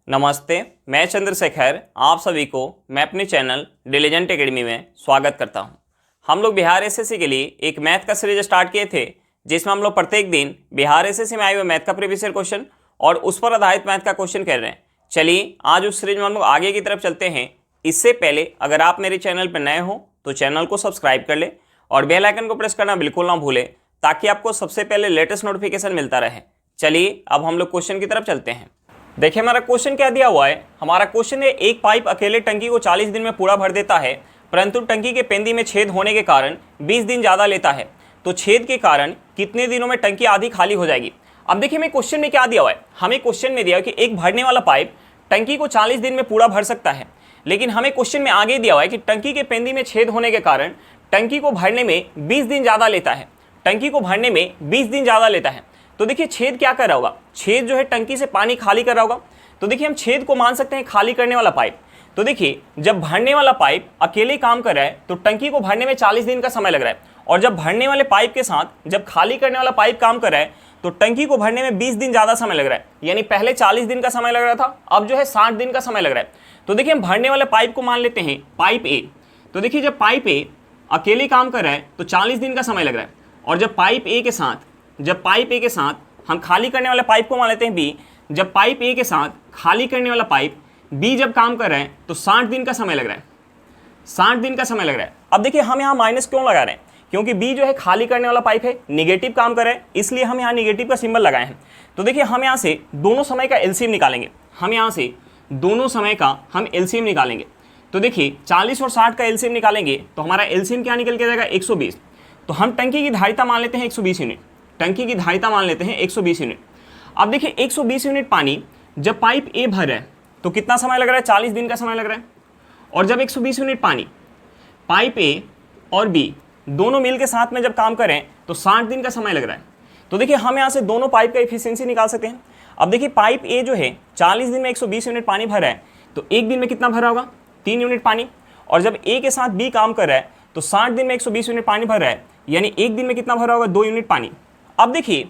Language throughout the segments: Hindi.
नमस्ते, मैं चंद्रशेखर आप सभी को मैं अपने चैनल डिलीजेंट एकेडमी में स्वागत करता हूं। हम लोग बिहार एसएससी के लिए एक मैथ का सीरीज स्टार्ट किए थे, जिसमें हम लोग प्रत्येक दिन बिहार एसएससी में आए हुए मैथ का प्रीवियस ईयर क्वेश्चन और उस पर आधारित मैथ का क्वेश्चन कर रहे हैं। चलिए आज उस सीरीज में हम लोग आगे की तरफ चलते हैं। इससे पहले अगर आप मेरे चैनल पर नए हो तो चैनल को सब्सक्राइब कर ले और बेल आइकन को प्रेस करना बिल्कुल ना भूलें, ताकि आपको सबसे पहले लेटेस्ट नोटिफिकेशन मिलता रहे। चलिए अब हम लोग क्वेश्चन की तरफ चलते हैं। देखिए हमारा क्वेश्चन क्या दिया हुआ है। हमारा क्वेश्चन है, एक पाइप अकेले टंकी को 40 दिन में पूरा भर देता है, परंतु टंकी के पेंदी में छेद होने के कारण 20 दिन ज़्यादा लेता है। तो छेद के कारण कितने दिनों में टंकी आधी खाली हो जाएगी। अब देखिए हमें क्वेश्चन में क्या दिया हुआ है। हमें क्वेश्चन में दिया है कि एक भरने वाला पाइप टंकी को 40 दिन में पूरा भर सकता है, लेकिन हमें क्वेश्चन में आगे दिया हुआ है कि टंकी के पेंदी में छेद होने के कारण टंकी को भरने में 20 दिन ज़्यादा लेता है। टंकी को भरने में 20 दिन ज़्यादा लेता है। तो देखिए छेद क्या कर रहा होगा, छेद जो है टंकी से पानी खाली कर रहा होगा। तो देखिए हम छेद को मान सकते हैं खाली करने वाला पाइप। तो देखिए जब भरने वाला पाइप अकेले काम कर रहा है तो टंकी को भरने में 40 दिन का समय लग रहा है, और जब भरने वाले पाइप के साथ जब खाली करने वाला पाइप काम कर रहा है तो टंकी को भरने में 20 दिन ज़्यादा समय लग रहा है। यानी पहले 40 दिन का समय लग रहा था, अब जो है 60 दिन का समय लग रहा है। तो देखिए हम भरने वाले पाइप को मान लेते हैं पाइप ए। तो देखिए जब पाइप ए अकेले काम कर रहा है तो 40 दिन का समय लग रहा है, और जब पाइप ए के साथ हम खाली करने वाले पाइप को मान लेते हैं बी। जब पाइप ए के साथ खाली करने वाला पाइप बी जब काम कर रहे हैं तो 60 दिन का समय लग रहा है। 60 दिन का समय लग रहा है। अब देखिए हम यहाँ माइनस क्यों लगा रहे हैं, क्योंकि बी जो है खाली करने वाला पाइप है, निगेटिव काम कर रहा है, इसलिए हम यहाँ निगेटिव का सिंबल लगाए हैं। तो देखिए हम यहाँ से दोनों समय का एलसीएम निकालेंगे। तो देखिए 40 और 60 का एलसीएम निकालेंगे तो हमारा एलसीएम क्या निकल के जाएगा, 120। तो हम टंकी की धारिता मान लेते हैं 120 यूनिट। टंकी की धारिता मान लेते हैं 120 यूनिट। अब देखिए 120 यूनिट पानी जब पाइप ए भर है तो कितना समय लग रहा है, 40 दिन का समय लग रहा है। और जब 120 यूनिट पानी पाइप ए और बी दोनों मिल के साथ में जब काम करें तो 60 दिन का समय लग रहा है। तो देखिए हम यहाँ से दोनों पाइप का एफिशिएंसी निकाल सकते हैं। अब देखिए पाइप ए जो है 40 दिन में 120 यूनिट पानी भर रहा है, तो एक दिन में कितना भरा होगा, 3 यूनिट पानी। और जब ए के साथ बी काम कर रहा है तो 60 दिन में 120 यूनिट पानी भर रहा है, यानी एक दिन में कितना भरा होगा, 2 यूनिट पानी। अब देखिए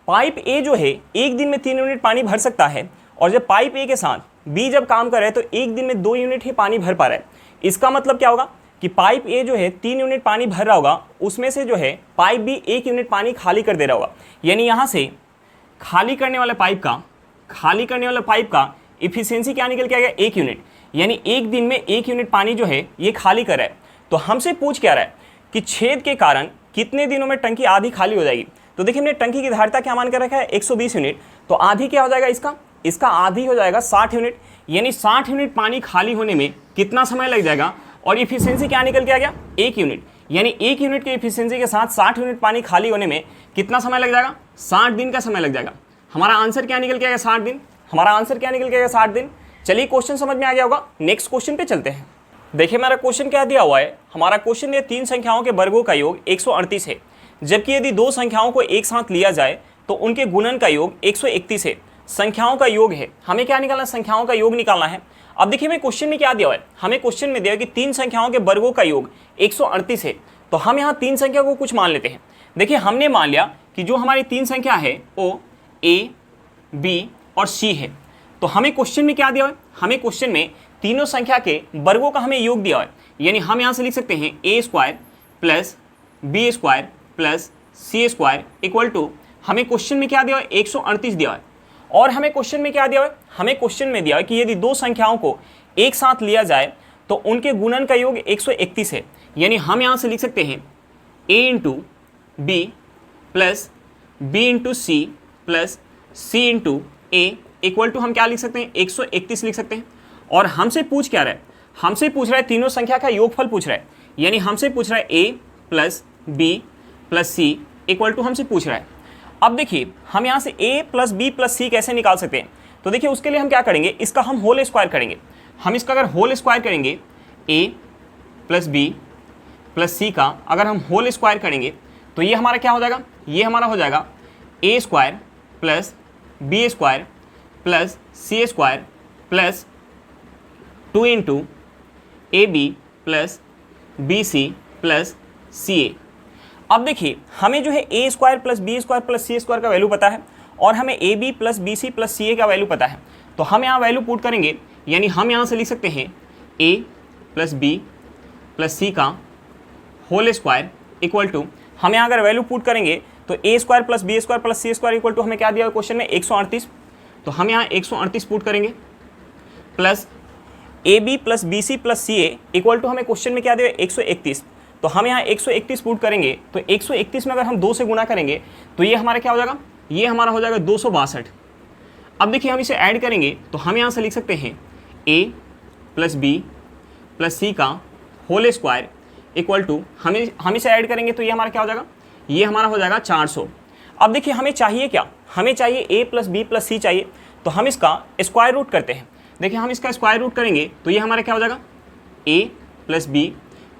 पाइप ए जो है एक दिन में 3 यूनिट पानी भर सकता है, और जब पाइप ए के साथ बी जब काम कर रहा है तो एक दिन में 2 यूनिट ही पानी भर पा रहा है। इसका मतलब क्या होगा कि पाइप ए जो है 3 यूनिट पानी भर रहा होगा, उसमें से जो है पाइप बी 1 यूनिट पानी खाली कर दे रहा होगा। यानी यहाँ से खाली करने वाले पाइप का इफिशियंसी क्या निकल के आएगा, 1 यूनिट। यानी एक दिन में 1 यूनिट पानी जो है ये खाली कर रहा है। तो हमसे पूछ क्या रहा है कि छेद के कारण कितने दिनों में टंकी आधी खाली हो जाएगी। तो देखिए हमने टंकी की धारिता क्या मान कर रखा है, 120 यूनिट। तो आधी क्या हो जाएगा इसका आधी हो जाएगा 60 यूनिट। यानी 60 यूनिट पानी खाली होने में कितना समय लग जाएगा, और इफिशियंसी क्या निकल के आ गया, 1 यूनिट। यानी 1 यूनिट के इफिशियंसी के साथ 60 यूनिट पानी खाली होने में कितना समय लग जाएगा, 60 दिन का समय लग जाएगा। हमारा आंसर क्या निकल के आएगा, 60 दिन। हमारा 60 दिन। चलिए क्वेश्चन समझ में आ गया होगा, नेक्स्ट क्वेश्चन पे चलते हैं। देखिए हमारा क्वेश्चन क्या दिया हुआ है। हमारा क्वेश्चन ये 3 संख्याओं के वर्गों का योग 138 है, जबकि यदि 2 संख्याओं को एक साथ लिया जाए तो उनके गुणन का योग 131 है। संख्याओं का योग है, हमें क्या निकालना है, संख्याओं का योग निकालना है। अब देखिए हमें क्वेश्चन में क्या दिया हुआ है, हमें क्वेश्चन में दिया है कि 3 संख्याओं के वर्गों का योग 138 है। तो हम यहाँ 3 संख्या को कुछ मान लेते हैं। देखिए हमने मान लिया कि जो हमारी 3 संख्या है वो ए, बी और सी है। तो हमें क्वेश्चन में क्या दिया हुआ है, हमें क्वेश्चन में तीनों संख्या के वर्गों का हमें योग दिया हुआ है। यानी हम यहाँ से लिख सकते हैं a² plus b² plus c² equal to, हमें क्वेश्चन में क्या दिया है, 138 दिया है। और हमें क्वेश्चन में क्या दिया है, हमें क्वेश्चन में दिया है कि यदि 2 संख्याओं को एक साथ लिया जाए तो उनके गुणन का योग 131 है। यानी हम यहाँ से लिख सकते हैं a into b plus b into c plus c into a equal to, हम क्या लिख सकते हैं, 131 लिख सकते हैं। और हमसे पूछ क्या रहा है, हमसे पूछ रहा है तीनों संख्या का योगफल पूछ रहा है। यानी हमसे पूछ रहा है a plus b plus c equal to, हमसे पूछ रहा है। अब देखिए हम यहाँ से a प्लस बी प्लस सी कैसे निकाल सकते हैं। तो देखिए उसके लिए हम क्या करेंगे, इसका हम होल स्क्वायर करेंगे। हम इसका अगर होल स्क्वायर करेंगे, a प्लस बी प्लस सी का अगर हम होल स्क्वायर करेंगे तो ये हमारा क्या हो जाएगा, ये हमारा हो जाएगा a² plus b² plus c² plus 2 into AB plus BC plus CA। अब देखिए हमें जो है a² plus b² plus c² का वैल्यू पता है, और हमें AB plus BC plus CA का वैल्यू पता है। तो हम यहाँ वैल्यू पुट करेंगे, यानी हम यहाँ से लिख सकते हैं a प्लस बी प्लस सी का होल स्क्वायर इक्वल टू, हम यहाँ अगर वैल्यू पुट करेंगे तो a square plus b square plus c square equal to हमें क्या दिया है क्वेश्चन में 138, तो हम यहाँ 138 पुट करेंगे plus a b plus b c plus c a equal to हमें क्वेश्चन में क्या दिया है 131, तो हम यहाँ 131 पुट करेंगे, तो 131 में अगर हम 2 से गुणा करेंगे तो ये हमारा क्या हो जाएगा, ये हमारा हो जाएगा 262। अब देखिए हम इसे ऐड करेंगे तो हम यहाँ से लिख सकते हैं a प्लस बी प्लस सी का होल स्क्वायर इक्वल टू, हम इसे ऐड करेंगे तो ये हमारा क्या हो जाएगा, ये हमारा हो जाएगा 400। अब देखिए हमें चाहिए क्या, हमें चाहिए a प्लस बी प्लस सी चाहिए, तो हम इसका स्क्वायर रूट करते हैं। देखिए हम इसका स्क्वायर रूट करेंगे तो ये हमारा क्या हो जाएगा, a प्लस बी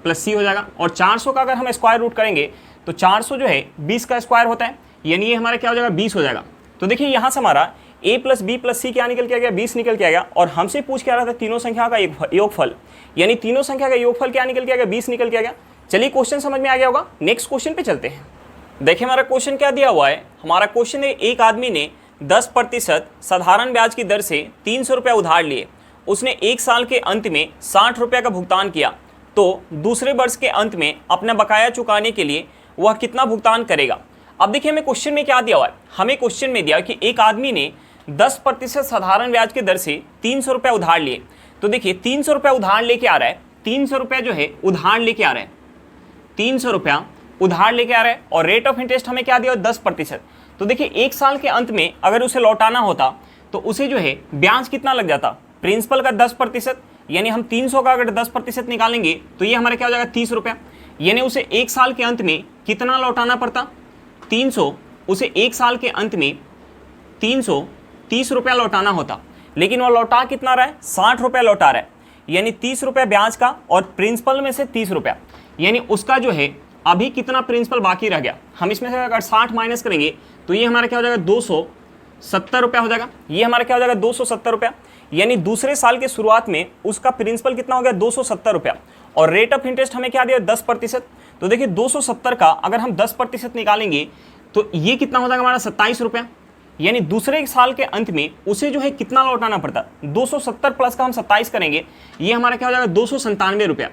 प्लस सी हो जाएगा, और 400 का अगर हम स्क्वायर रूट करेंगे तो 400 जो है 20 का स्क्वायर होता है, यानी ये हमारा क्या हो जाएगा 20 हो जाएगा। तो देखिए यहाँ से हमारा a प्लस बी प्लस सी क्या निकल के आ गया, 20 निकल के आ गया, और हमसे पूछ के आ रहा था तीनों संख्या का योगफल, यानी तीनों संख्या का योगफल क्या निकल के आ गया, 20 निकल के आ गया। चलिए क्वेश्चन समझ में आ गया होगा, नेक्स्ट क्वेश्चन पे चलते हैं। देखिए हमारा क्वेश्चन क्या दिया हुआ है, हमारा क्वेश्चन है एक आदमी ने 10% साधारण ब्याज की दर से 300 रुपये उधार लिए, उसने एक साल के अंत में 60 रुपये का भुगतान किया, तो दूसरे वर्ष के अंत में अपना बकाया चुकाने के लिए वह कितना भुगतान करेगा। अब देखिए हमें क्वेश्चन में क्या दिया हुआ है, हमें क्वेश्चन में दिया कि एक आदमी ने 10% साधारण ब्याज की दर से 300 रुपये उधार लिए, तो देखिए 300 रुपये उधार लेके आ रहा है, 300 रुपये जो है उधार लेके आ रहा है, 300 रुपया उधार लेके आ रहा है, और रेट ऑफ इंटरेस्ट हमें क्या दिया 10%। तो देखिए एक साल के अंत में अगर उसे लौटाना होता तो उसे जो है ब्याज कितना लग जाता, प्रिंसिपल का 10%, यानी हम 300 का अगर 10% निकालेंगे तो ये हमारा क्या हो जाएगा 30 रुपया, यानी उसे एक साल के अंत में कितना लौटाना पड़ता, 300, उसे एक साल के अंत में 330 रुपया लौटाना होता, लेकिन वो लौटा कितना रहा है, 60 रुपया लौटा रहा है, यानी 30 रुपया ब्याज का और प्रिंसिपल में से 30 रुपया, यानी उसका जो है अभी कितना प्रिंसिपल बाकी रह गया। हम इसमें से अगर 60 माइनस करेंगे तो ये हमारा क्या हो जाएगा 270 रुपया हो जाएगा, ये हमारा क्या हो जाएगा 270 रुपया, यानी दूसरे साल के शुरुआत में उसका प्रिंसिपल कितना हो गया 270 रुपया, और रेट ऑफ इंटरेस्ट हमें क्या दिया 10%। तो देखिए 270 का अगर हम 10% निकालेंगे तो ये कितना हो जाएगा हमारा 27 रुपया, यानी दूसरे साल के अंत में उसे जो है कितना लौटाना पड़ता, 270 प्लस का हम 27 करेंगे, ये हमारा क्या हो जाएगा 297 रुपया,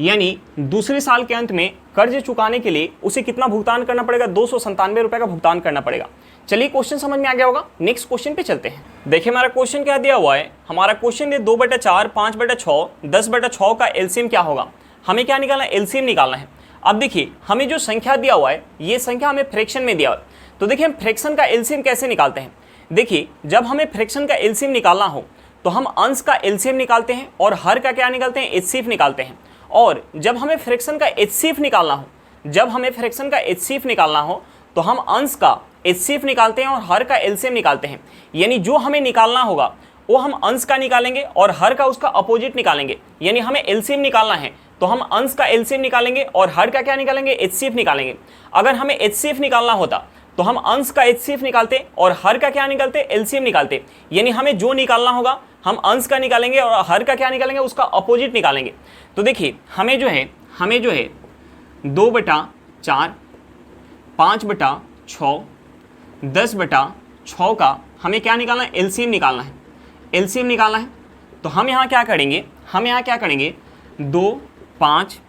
यानी दूसरे साल के अंत में कर्ज चुकाने के लिए उसे कितना भुगतान करना पड़ेगा, 297 रुपये का भुगतान करना पड़ेगा। चलिए क्वेश्चन समझ में आ गया होगा, नेक्स्ट क्वेश्चन पे चलते हैं। देखिए हमारा क्वेश्चन क्या दिया हुआ है, हमारा क्वेश्चन है 2/4, 5/6, 10/6 का एलसीएम क्या होगा। हमें क्या निकालना है, एलसीएम निकालना है। अब देखिए हमें जो संख्या दिया हुआ है ये संख्या हमें फ्रैक्शन में दिया हुआ है, तो देखिए हम फ्रैक्शन का एलसीएम कैसे निकालते हैं। देखिए जब हमें फ्रैक्शन का एलसीएम निकालना हो तो हम अंश का एलसीएम निकालते हैं और हर का क्या निकालते हैं, एचसीएफ निकालते हैं, और जब हमें फ्रैक्शन का एचसीएफ निकालना हो, जब हमें फ्रैक्शन का एचसीएफ निकालना हो तो हम अंश का एचसीएफ निकालते हैं और हर का एलसीएम निकालते हैं, यानी जो हमें निकालना होगा वो हम अंश का निकालेंगे और हर का उसका अपोजिट निकालेंगे, यानी हमें एलसीएम निकालना है तो हम अंश का एलसीएम निकालेंगे और हर का क्या निकालेंगे, एचसीएफ निकालेंगे। अगर हमें एचसीएफ निकालना होता तो हम अंश का एचसीएफ निकालते और हर का क्या निकालते, एलसीएम निकालते, यानी हमें जो निकालना होगा हम अंश का निकालेंगे और हर का क्या निकालेंगे, उसका अपोजिट निकालेंगे। तो देखिए हमें जो है 2/4, 5/6, 10/6 का हमें क्या निकालना है, एलसीएम निकालना है, एलसीएम निकालना है। तो हम यहाँ क्या करेंगे, 2, 5,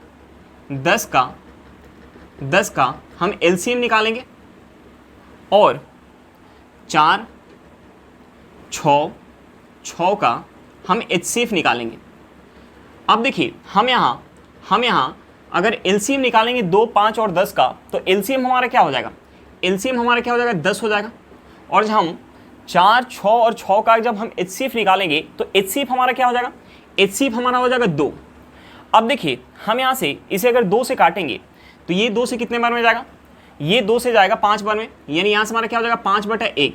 10 का हम एलसीएम निकालेंगे और 4, 6 का हम एचसीएफ निकालेंगे। अब देखिए हम यहाँ अगर एलसीएम निकालेंगे 2, 5 और 10 का, तो एलसीएम हमारा क्या हो जाएगा, एलसीएम हमारा क्या हो जाएगा 10 हो जाएगा, और जब हम 4, 6 और 6 का जब हम एचसीएफ निकालेंगे तो एचसीएफ हमारा क्या हो जाएगा, एचसीएफ हमारा हो जाएगा 2। अब देखिए हम यहाँ से इसे अगर 2 से काटेंगे तो ये 2 से कितने बार में जाएगा, ये 2 से जाएगा 5 बार में, यानी यहाँ से हमारा क्या हो जाएगा 5/1,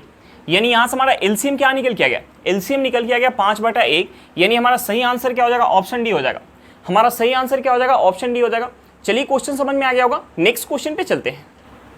यानी यहाँ से हमारा एलसीएम क्या निकल के आ गया, एलसीएम निकल के आ गया 5/1, यानी हमारा सही आंसर क्या हो जाएगा, ऑप्शन डी हो जाएगा। हमारा सही आंसर क्या हो जाएगा, ऑप्शन डी हो जाएगा। चलिए क्वेश्चन समझ में आ गया होगा, नेक्स्ट क्वेश्चन पे चलते हैं।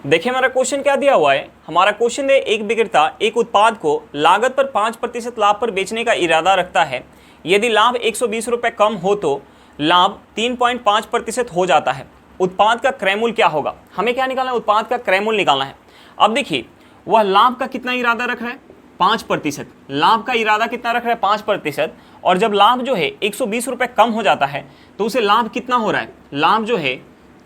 देखिए हमारा क्वेश्चन क्या दिया हुआ है, हमारा क्वेश्चन है एक विक्रेता एक उत्पाद को लागत पर 5% लाभ पर बेचने का इरादा रखता है। यदि लाभ 120 रुपये कम हो तो लाभ 3.5% हो जाता है। उत्पाद का क्रय मूल्य क्या होगा। हमें क्या निकालना है, उत्पाद का क्रय मूल्य निकालना है। अब देखिए वह लाभ का कितना इरादा रख रहा है, 5%। लाभ का इरादा कितना रख रहा है? 5%। और जब लाभ जो है 120 रुपये कम हो जाता है तो उसे लाभ कितना हो रहा है? लाभ जो है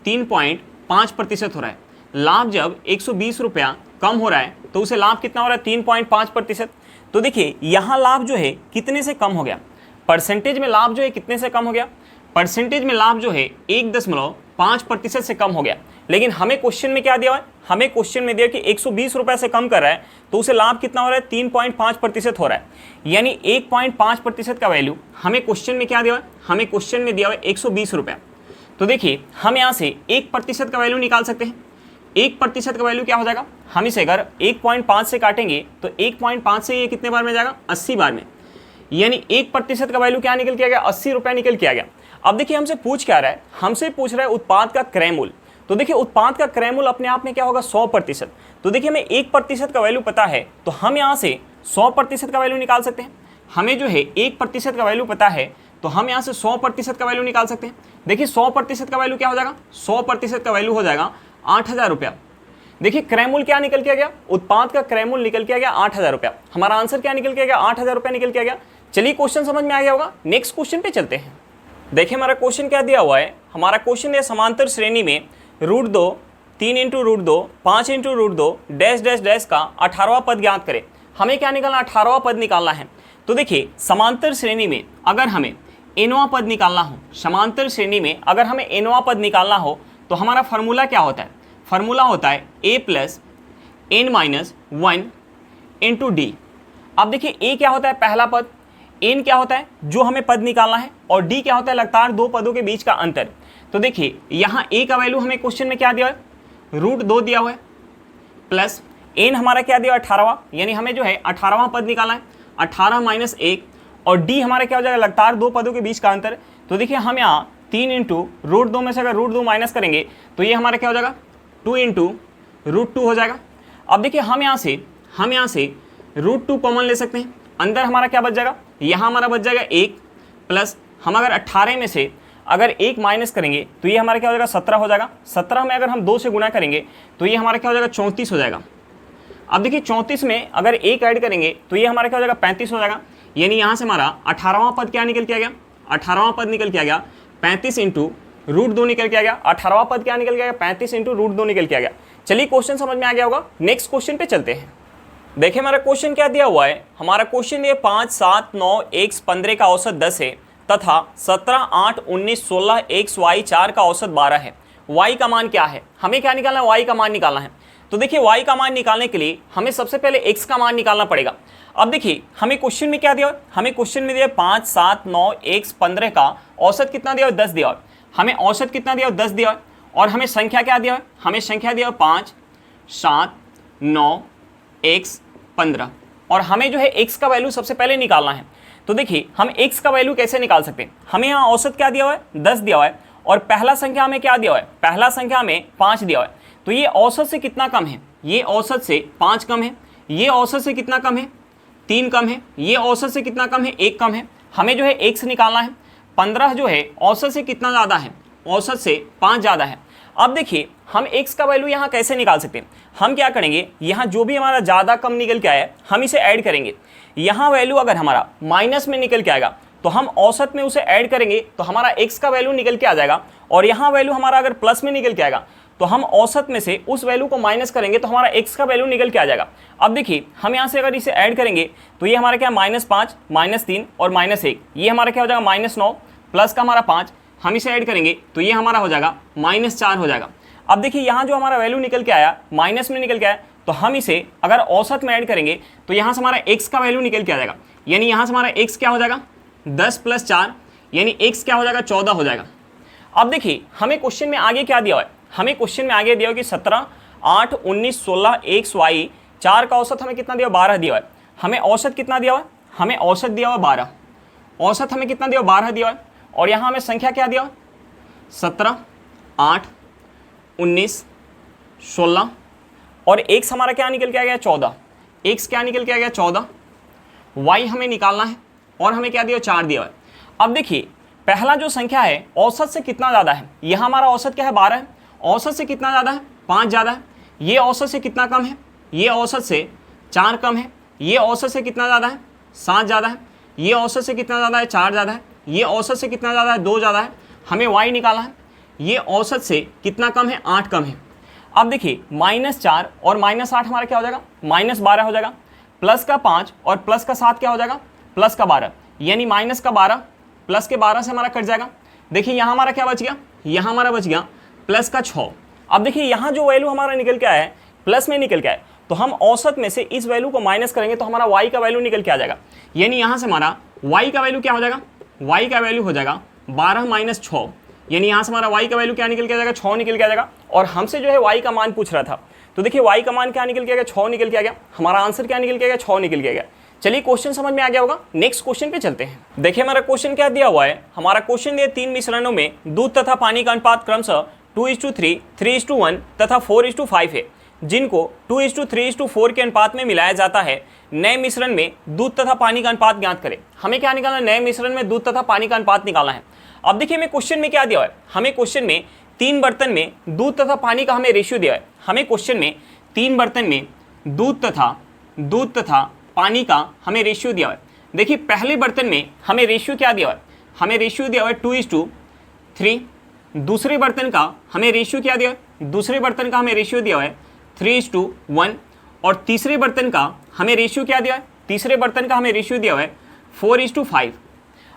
3.5% हो रहा है। लाभ जब 120 रुपया कम हो रहा है तो उसे लाभ कितना हो रहा है? 3.5%। तो देखिए यहाँ लाभ जो है कितने से कम हो गया? परसेंटेज में लाभ जो है कितने से कम हो गया? परसेंटेज में लाभ जो है 1.5% से कम हो गया। लेकिन हमें क्वेश्चन में क्या दिया हुआ है? हमें क्वेश्चन में दिया कि 120 रुपये से कम कर रहा है तो उसे लाभ कितना हो रहा है? 3.5% हो रहा है। यानी 1.5% का वैल्यू हमें क्वेश्चन में क्या दिया हुआ है? हमें क्वेश्चन में दिया हुआ है 120 रुपया। तो देखिए हम यहाँ से 1% का वैल्यू निकाल सकते हैं। 1% का वैल्यू क्या हो जाएगा? हम इसे अगर 1.5 से काटेंगे तो 1.5 से ये कितने बार में जाएगा? 80 बार में। यानी 1% का वैल्यू क्या निकल के आ गया? 80 रुपया निकल के आ गया। अब देखिए हमसे पूछ क्या रहा है? हमसे पूछ रहा है उत्पाद का क्रय मूल्य। तो देखिए उत्पाद का क्रय मूल्य अपने आप में क्या होगा? 100%। तो देखिए हमें 1% का वैल्यू पता है तो हम यहाँ से 100% का वैल्यू निकाल सकते हैं। हमें जो है 1% का वैल्यू पता है तो हम यहाँ से 100% का वैल्यू निकाल सकते हैं। देखिए 100% का वैल्यू क्या हो जाएगा? 100% का वैल्यू हो जाएगा 8000 रुपया। देखिए क्रय मूल्य क्या निकल के आ गया? उत्पाद का क्रय मूल्य निकल के आ गया 8000 रुपया। हमारा आंसर क्या निकल के आ गया? 8000 रुपया निकल के आ गया। चलिए क्वेश्चन समझ में आ गया होगा। नेक्स्ट क्वेश्चन पे चलते हैं। देखिए हमारा क्वेश्चन क्या दिया हुआ है? हमारा क्वेश्चन है समांतर श्रेणी में √2, 3 × √2, 5 × √2 डैश डैश डैश का 18वां पद ज्ञात करें। हमें क्या निकालना? 18वां पद निकालना है। तो देखिए समांतर श्रेणी में अगर हमें nवां पद निकालना हो, समांतर श्रेणी में अगर हमें nवां पद निकालना हो तो हमारा फार्मूला क्या होता है? फार्मूला होता है a + n - 1 × d। अब देखिए a क्या होता है? पहला पद। n क्या होता है? जो हमें पद निकालना है। और d क्या होता है? लगातार दो पदों के बीच का अंतर। तो देखिए यहाँ a का वैल्यू हमें क्वेश्चन में क्या दिया है? √2 दिया हुआ है प्लस n हमारा क्या दिया है? 18वां। यानी हमें जो है 18वां पद निकालना है। 18 - 1 और d हमारा क्या हो जाएगा? लगातार दो पदों के बीच का अंतर। तो देखिए हम यहाँ 3 × √2 में से अगर √2 माइनस करेंगे तो ये हमारा क्या हो जाएगा? 2 × √2 हो जाएगा। अब देखिए हम यहाँ से √2 कॉमन ले सकते हैं। अंदर हमारा क्या बच जाएगा? यहाँ हमारा बच जाएगा 1 प्लस हम अगर 18 में से अगर 1 माइनस करेंगे तो ये हमारा क्या हो जाएगा? 17 हो जाएगा। 17 में अगर हम 2 से गुणा करेंगे तो ये हमारा क्या हो जाएगा? 34 हो जाएगा। अब देखिए 34 में अगर 1 ऐड करेंगे तो ये हमारा क्या हो जाएगा? 35 हो जाएगा। यानी यहाँ से हमारा 18वां पद क्या निकल के आ गया? 18वां पद निकल के आ गया 35 × √2 निकल के आ गया। 18वां पद क्या निकल के आ गया? 35 × √2 निकल के आ गया। चलिए क्वेश्चन समझ में आ गया होगा। नेक्स्ट क्वेश्चन पे चलते हैं। देखिए हमारा क्वेश्चन क्या दिया हुआ है? हमारा क्वेश्चन ये 5, 7, 9, x 15 का औसत 10 है तथा 17, 8, 19, 16 x y 4 का औसत 12 है। y का मान क्या है? हमें क्या निकालना है? y का मान निकालना है। तो देखिए y का मान निकालने के लिए हमें सबसे पहले x का मान निकालना पड़ेगा। अब देखिए हमें क्वेश्चन में क्या दिया है? हमें क्वेश्चन में दिया 5, 7, 9, x 15 का औसत कितना दिया है? 10 दिया है। हमें औसत कितना दिया है? 10 दिया है। और हमें संख्या क्या दिया है? हमें संख्या दिया है 5, 7, 9, x 15। और हमें जो है x का वैल्यू सबसे पहले निकालना है। तो देखिए हम x का वैल्यू कैसे निकाल सकते हैं? हमें यहाँ औसत क्या दिया हुआ है? 10 दिया हुआ है। और पहला संख्या हमें क्या दिया हुआ है? पहला संख्या हमें 5 दिया हुआ है। तो ये औसत से कितना कम है? ये औसत से 5 कम है। ये औसत से कितना कम है? 3 कम है। ये औसत से कितना कम है? 1 कम है। हमें जो है x निकालना है। 15 जो है औसत से कितना ज़्यादा है? औसत से 5 ज़्यादा है। अब देखिए हम x का वैल्यू यहाँ कैसे निकाल सकते हैं? हम क्या करेंगे? यहाँ जो भी हमारा ज़्यादा कम निकल के आया है हम इसे ऐड करेंगे। यहाँ वैल्यू अगर हमारा माइनस में निकल के आएगा तो हम औसत में उसे ऐड करेंगे तो हमारा x का वैल्यू निकल के आ जाएगा। और यहाँ वैल्यू हमारा अगर प्लस में निकल के आएगा तो हम औसत में से उस वैल्यू को माइनस करेंगे तो हमारा x का वैल्यू निकल के आ जाएगा। अब देखिए हम यहाँ से अगर इसे ऐड करेंगे तो ये हमारा क्या? -5, -3 और -1। ये हमारा क्या हो जाएगा? -9 प्लस का हमारा 5। हम इसे ऐड करेंगे तो ये हमारा हो जाएगा -4 हो जाएगा। अब देखिए यहाँ जो हमारा वैल्यू निकल के आया माइनस में निकल के आया तो हम इसे अगर औसत में ऐड करेंगे तो यहाँ से हमारा x का वैल्यू निकल के आ जाएगा। यानी यहाँ से हमारा x क्या हो जाएगा? 10 + 4 यानी x क्या हो जाएगा? 14 हो जाएगा। अब देखिए हमें क्वेश्चन में आगे क्या दिया हुआ है? हमें क्वेश्चन में आगे दिया हुआ कि 17, 8, 19, 16 x y 4 का औसत हमें कितना दिया? 12 दिया हुआ है। हमें औसत कितना दिया हुआ है? हमें औसत दिया हुआ 12। औसत हमें कितना दिया हुआ? 12 दिया हुआ है। और यहाँ हमें संख्या क्या दिया? 17, 8, 19, 16 और x हमारा क्या निकल के आ गया? 14। x क्या निकल के आ गया? 14। y हमें निकालना है और हमें क्या दिया? 4 दिया है। अब देखिए पहला जो संख्या है औसत से कितना ज़्यादा है? यहाँ हमारा औसत क्या है? 12 है। औसत से कितना ज़्यादा है? 5 ज़्यादा है। ये औसत से कितना कम है? ये औसत से 4 कम है। ये औसत से कितना ज़्यादा है, 7 ज़्यादा है, ये औसत से कितना ज़्यादा है, 4 ज़्यादा है, ये औसत से कितना ज़्यादा है, 2 ज़्यादा है, हमें y निकाला है, ये औसत से कितना कम है, 8 कम है। अब देखिए -4 और -8 हमारा क्या हो जाएगा, -12 हो जाएगा, प्लस का 5 और प्लस का 7 क्या हो जाएगा, प्लस का 12, यानी माइनस का 12 प्लस के 12 से हमारा कट जाएगा। देखिए यहाँ हमारा क्या बच गया, यहाँ हमारा बच गया प्लस का 6। अब देखिए यहाँ जो वैल्यू हमारा निकल के आया है प्लस में निकल के आया, तो हम औसत में से इस वैल्यू को माइनस करेंगे तो हमारा y का वैल्यू निकल के आ जाएगा। यानी यहाँ से हमारा y का वैल्यू क्या हो जाएगा, y का वैल्यू हो जाएगा 12 - 6, यानी यहाँ से हमारा y का वैल्यू क्या निकल के आ जाएगा, 6 निकल के आ जाएगा। और हमसे जो है y का मान पूछ रहा था, तो देखिए y का मान क्या निकल के आ गया, 6 निकल के आ गया। हमारा आंसर क्या निकल के आ गया, 6 निकल के आ गया। चलिए क्वेश्चन समझ में आ गया होगा, नेक्स्ट क्वेश्चन पे चलते हैं। देखिए हमारा क्वेश्चन क्या दिया हुआ है, हमारा क्वेश्चन दिया 3 मिश्रणों में दूध तथा पानी का अनुपात क्रमशः 2:3, 3:1 तथा 4:5 है, जिनको 2:3:4 के अनुपात में मिलाया जाता है। नए मिश्रण में दूध तथा पानी का अनुपात ज्ञात करें। हमें क्या निकालना है, नए मिश्रण में दूध तथा पानी का अनुपात निकालना है। अब देखिए हमें क्वेश्चन में क्या दिया हुआ है, हमें क्वेश्चन में 3 बर्तन में दूध तथा पानी का हमें रेशियो दिया है। हमें क्वेश्चन में 3 बर्तन में दूध तथा पानी का हमें रेशियो दिया हुआ है। देखिए पहले बर्तन में हमें रेशियो क्या दिया हुआ है, हमें रेशियो दिया हुआ है 2:3। दूसरे बर्तन का हमें रेशियो क्या दिया है, दूसरे बर्तन का हमें रेशियो दिया हुआ है 3:1। और तीसरे बर्तन का हमें रेशियो क्या दिया है, तीसरे बर्तन का हमें रेशियो दिया हुआ है 4:5।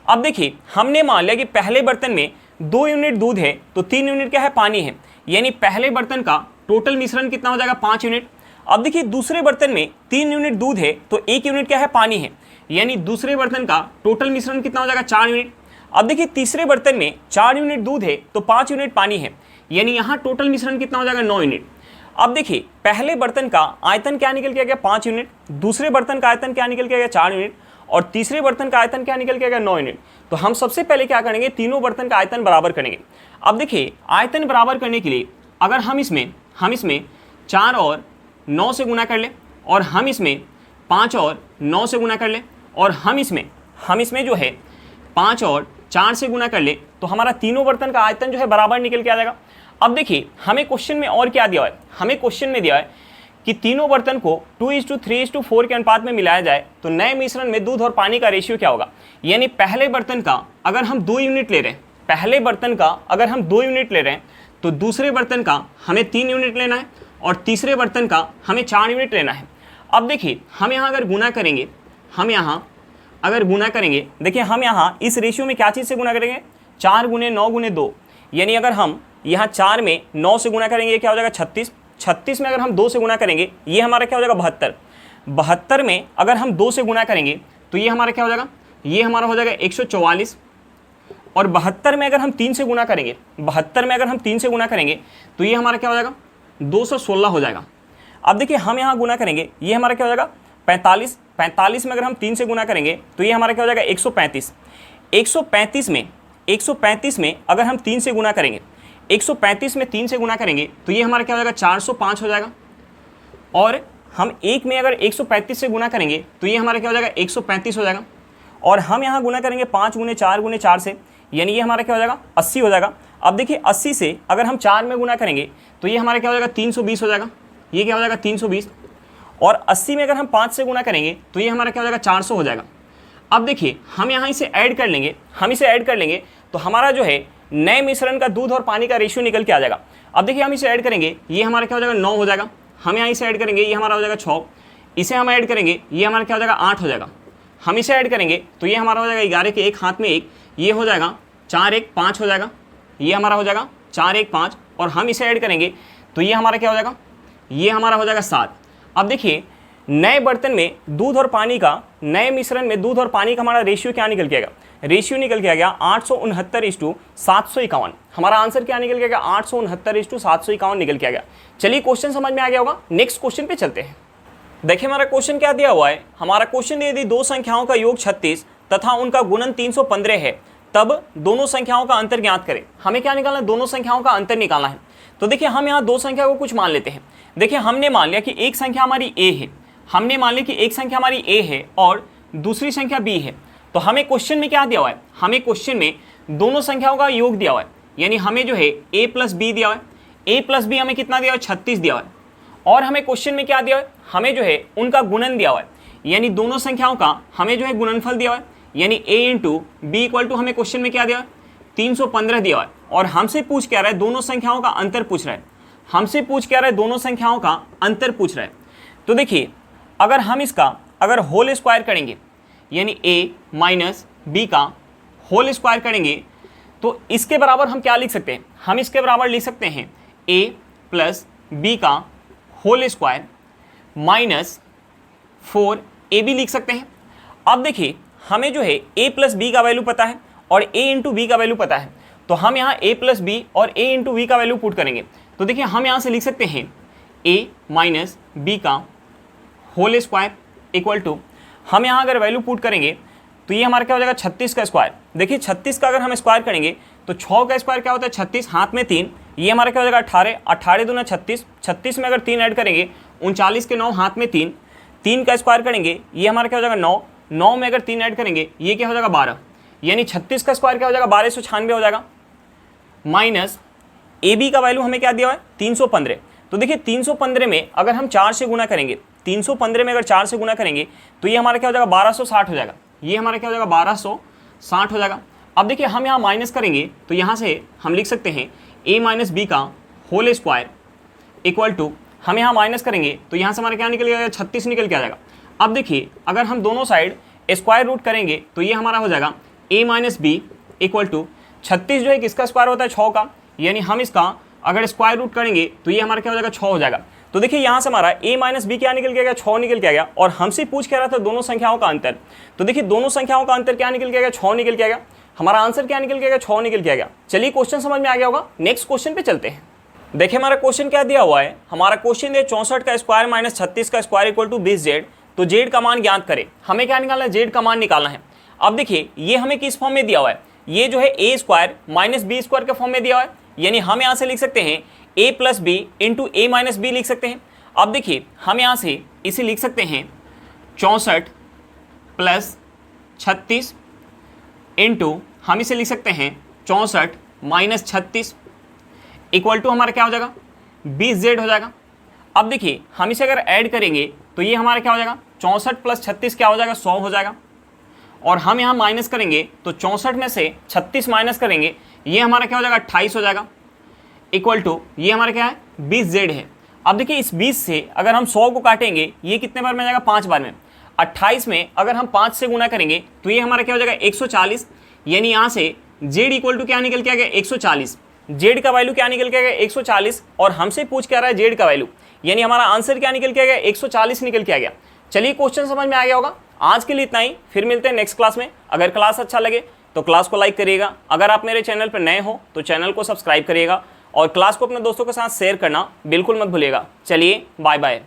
अब देखिए हमने मान लिया कि पहले बर्तन में 2 यूनिट दूध है तो 3 यूनिट क्या है, पानी है, यानी पहले बर्तन का टोटल मिश्रण कितना हो जाएगा, 5 यूनिट। अब देखिए दूसरे बर्तन में 3 यूनिट दूध है तो 1 यूनिट क्या है, पानी है, यानी दूसरे बर्तन का टोटल मिश्रण कितना हो जाएगा, 4 यूनिट। अब देखिए तीसरे बर्तन में 4 यूनिट दूध है तो 5 यूनिट पानी है, यानी यहाँ टोटल मिश्रण कितना हो जाएगा, 9 यूनिट। अब देखिए पहले बर्तन का आयतन क्या निकल के आ गया, 5 यूनिट, दूसरे बर्तन का आयतन क्या निकल के आ गया, 4 यूनिट, और तीसरे बर्तन का आयतन क्या निकल के आ गया, 9 यूनिट। तो हम सबसे पहले क्या करेंगे, तीनों बर्तन का आयतन बराबर करेंगे। अब देखिए आयतन बराबर करने के लिए अगर हम इसमें 4 और 9 से गुना कर ले, और हम इसमें 5 और 9 से गुना कर ले, और हम इसमें जो है 5 और 4 से गुना कर ले, तो हमारा तीनों बर्तन का आयतन जो है बराबर निकल के आ जाएगा। अब देखिए हमें क्वेश्चन में और क्या दिया है, हमें क्वेश्चन में दिया है कि तीनों बर्तन को 2:3:4 के अनुपात में मिलाया जाए तो नए मिश्रण में दूध और पानी का रेशियो क्या होगा। यानी पहले बर्तन का अगर हम 2 यूनिट ले रहे हैं, पहले बर्तन का अगर हम 2 यूनिट ले रहे हैं तो दूसरे बर्तन का हमें 3 यूनिट लेना है, और तीसरे बर्तन का हमें 4 यूनिट लेना है। अब देखिए हम यहाँ अगर गुना करेंगे, देखिए हम यहाँ इस रेशियो में क्या चीज़ से गुना करेंगे, 4 × 9 × 2, यानी अगर हम यहाँ 4 में 9 से गुना करेंगे, ये क्या हो जाएगा 36, 36 में अगर हम 2 से गुना करेंगे ये हमारा क्या हो जाएगा 72, 72 में अगर हम 2 से गुना करेंगे तो ये हमारा क्या हो जाएगा, ये हमारा हो जाएगा 144, और 72 में अगर हम 3 से गुना करेंगे, 72 में अगर हम 3 से गुना करेंगे तो ये हमारा क्या हो जाएगा 216 हो जाएगा। अब देखिए हम यहाँ गुना करेंगे, ये हमारा क्या हो जाएगा 45, 45 में अगर हम 3 से गुना करेंगे तो ये हमारा क्या हो जाएगा 135, 135 में अगर हम 3 से गुना करेंगे, 135 में 3 से गुना करेंगे तो ये हमारा क्या हो जाएगा 405 हो जाएगा। और हम 1 में अगर 135 से गुना करेंगे तो ये हमारा क्या हो जाएगा 135 हो जाएगा। और हम यहाँ गुना करेंगे 5 × 4 × 4 से, यानी ये हमारा क्या हो जाएगा 80 हो जाएगा। अब देखिए 80 से अगर हम 4 में गुना करेंगे तो ये हमारा क्या हो जाएगा 320 हो जाएगा, ये क्या हो जाएगा 320। और 80 में अगर हम 5 से गुना करेंगे तो ये हमारा क्या हो जाएगा 400 हो जाएगा। अब देखिए हम यहाँ इसे ऐड कर लेंगे, तो हमारा जो है नए मिश्रण का दूध और पानी का रेशियो निकल के आ जाएगा। अब देखिए हम इसे ऐड करेंगे, ये हमारा क्या हो जाएगा 9 हो जाएगा। हम यहाँ इसे ऐड करेंगे, ये हमारा हो जाएगा 6, इसे हम ऐड करेंगे, ये हमारा क्या हो जाएगा 8 हो जाएगा। हम इसे ऐड करेंगे तो ये हमारा हो जाएगा 11 के एक हाथ में 1, ये हो जाएगा 4 1 5 हो जाएगा, ये हमारा हो जाएगा 4 1 5, और हम इसे ऐड करेंगे तो ये हमारा क्या हो जाएगा, ये हमारा हो जाएगा 7। अब देखिए नए बर्तन में दूध और पानी का, नए मिश्रण में दूध और पानी का हमारा रेशियो क्या निकल के आएगा, रेशियो निकल के आ गया 869:751। हमारा आंसर क्या निकल के आ गया 869:751 निकल के आ गया। चलिए क्वेश्चन समझ में आ गया होगा, नेक्स्ट क्वेश्चन पे चलते हैं। देखिए हमारा क्वेश्चन क्या दिया हुआ है, हमारा क्वेश्चन यदि दो संख्याओं का योग 36 तथा उनका गुणन 315 है तब दोनों संख्याओं का अंतर ज्ञात करें। हमें क्या निकालना है, दोनों संख्याओं का अंतर निकालना है। तो देखिए हम यहाँ दो संख्या को कुछ मान लेते हैं। देखिए हमने मान लिया कि एक संख्या हमारी a है, हमने मान लिया कि एक संख्या हमारी a है और दूसरी संख्या b है। तो हमें क्वेश्चन में क्या दिया हुआ है, हमें क्वेश्चन में दोनों संख्याओं का योग दिया हुआ है, यानी हमें जो है a + b दिया हुआ है, a + b हमें कितना दिया हुआ है 36 दिया हुआ है। और हमें क्वेश्चन में क्या दिया हुआ है, हमें जो है उनका गुणन दिया हुआ है, यानी दोनों संख्याओं का हमें जो है गुणनफल दिया हुआ है, यानी a into b equal to हमें क्वेश्चन में क्या दिया है 315 दिया हुआ है, और हमसे पूछ क्या रहा है दोनों संख्याओं का अंतर पूछ रहा है, हमसे पूछ क्या रहा है दोनों संख्याओं का अंतर पूछ रहा है। तो देखिए अगर हम इसका अगर होल स्क्वायर करेंगे यानी a माइनस बी का होल स्क्वायर करेंगे तो इसके बराबर हम क्या लिख सकते हैं, हम इसके बराबर लिख सकते हैं a प्लस बी का होल स्क्वायर माइनस 4ab लिख सकते हैं। अब देखिए हमें जो है a प्लस बी का वैल्यू पता है और a इंटू बी का वैल्यू पता है, तो हम यहाँ a प्लस बी और a इंटू बी का वैल्यू पुट करेंगे। तो देखिए हम यहाँ से लिख सकते हैं a माइनस बी का होल स्क्वायर इक्वल टू, हम यहाँ अगर वैल्यू पुट करेंगे तो ये हमारा क्या हो जाएगा 36 का स्क्वायर। देखिए 36 का अगर हम स्क्वायर करेंगे तो 6 का स्क्वायर क्या होता है 36, हाथ में 3, ये हमारा क्या हो जाएगा 18, 18 दूना 36, 36 में अगर 3 ऐड करेंगे 39 के 9, हाथ में 3, 3 का स्क्वायर करेंगे ये हमारा क्या हो जाएगा 9, 9 में अगर 3 ऐड करेंगे ये क्या हो जाएगा 12, यानी 36 का स्क्वायर क्या हो जाएगा 1296 हो जाएगा। माइनस ए बी का वैल्यू हमें क्या दिया हुआ है 315। तो देखिए 315 में अगर हम 4 से गुना करेंगे, 315 में अगर 4 से गुना करेंगे तो ये हमारा क्या हो जाएगा 1260 हो जाएगा, ये हमारा क्या हो जाएगा 1260 हो जाएगा। अब देखिए हम यहाँ माइनस करेंगे तो यहाँ से हम लिख सकते हैं a माइनस बी का होल स्क्वायर इक्वल टू, हम यहाँ माइनस करेंगे तो यहाँ से हमारा क्या निकल गया 36 निकल के आ जाएगा। अब देखिए अगर हम दोनों साइड स्क्वायर रूट करेंगे तो ये हमारा हो जाएगा a minus b equal to 36 जो है किसका स्क्वायर होता है 6 का, यानी हम इसका अगर स्क्वायर रूट करेंगे तो ये हमारा क्या हो जाएगा 6 हो जाएगा। तो देखिए यहाँ से हमारा a माइनस बी क्या निकल के गया 6 निकल के आ गया, और हमसे पूछ क्या रहा था दोनों संख्याओं का अंतर। तो देखिए दोनों संख्याओं का अंतर क्या निकल के गया 6 निकल के आ गया, हमारा आंसर क्या निकल के गया 6 निकल के आ गया। चलिए क्वेश्चन समझ में आ गया होगा, नेक्स्ट क्वेश्चन पे चलते हैं। देखिए हमारा क्वेश्चन क्या दिया हुआ है, हमारा क्वेश्चन है 64 का स्क्वायर माइनस 36 का स्क्वायर इक्वल टू 20 जेड, तो जेड का मान ज्ञात करें। हमें क्या निकालना है जेड का मान निकालना है। अब देखिए ये हमें किस फॉर्म में दिया हुआ है, ये जो है ए स्क्वायर माइनस बी स्क्वायर के फॉर्म में दिया हुआ है, यानी हम यहाँ से लिख सकते हैं a plus b into a minus b लिख सकते हैं। अब देखिए हम यहाँ से इसे लिख सकते हैं 64 प्लस 36 इंटू हम इसे लिख सकते हैं 64 माइनस 36 इक्वल टू हमारा क्या हो जाएगा 20 जेड हो जाएगा। अब देखिए हम इसे अगर ऐड करेंगे तो ये हमारा क्या हो जाएगा 64 प्लस 36 क्या हो जाएगा 100 हो जाएगा, और हम यहाँ माइनस करेंगे तो 64 में से 36 माइनस करेंगे ये हमारा क्या हो जाएगा 28 हो जाएगा, इक्वल टू ये हमारा क्या है 20 जेड है। अब देखिए इस 20 से अगर हम 100 को काटेंगे ये कितने बार में आ जाएगा 5 बार में, 28 में अगर हम 5 से गुना करेंगे तो ये हमारा क्या हो जाएगा 140, यानी यहाँ से जेड इक्वल टू क्या निकल के आ गया 140, जेड का वैल्यू क्या निकल के आ गया 140, और हमसे पूछ क्या रहा है जेड का वैल्यू, यानी हमारा आंसर क्या निकल के आ गया 140 निकल के आ गया। चलिए क्वेश्चन समझ में आ गया होगा। आज के लिए इतना ही, फिर मिलते हैं नेक्स्ट क्लास में। अगर क्लास अच्छा लगे तो क्लास को लाइक करिएगा, अगर आप मेरे चैनल पर नए हो तो चैनल को सब्सक्राइब करिएगा, और क्लास को अपने दोस्तों के साथ शेयर करना बिल्कुल मत भूलिएगा। चलिए बाय बाय।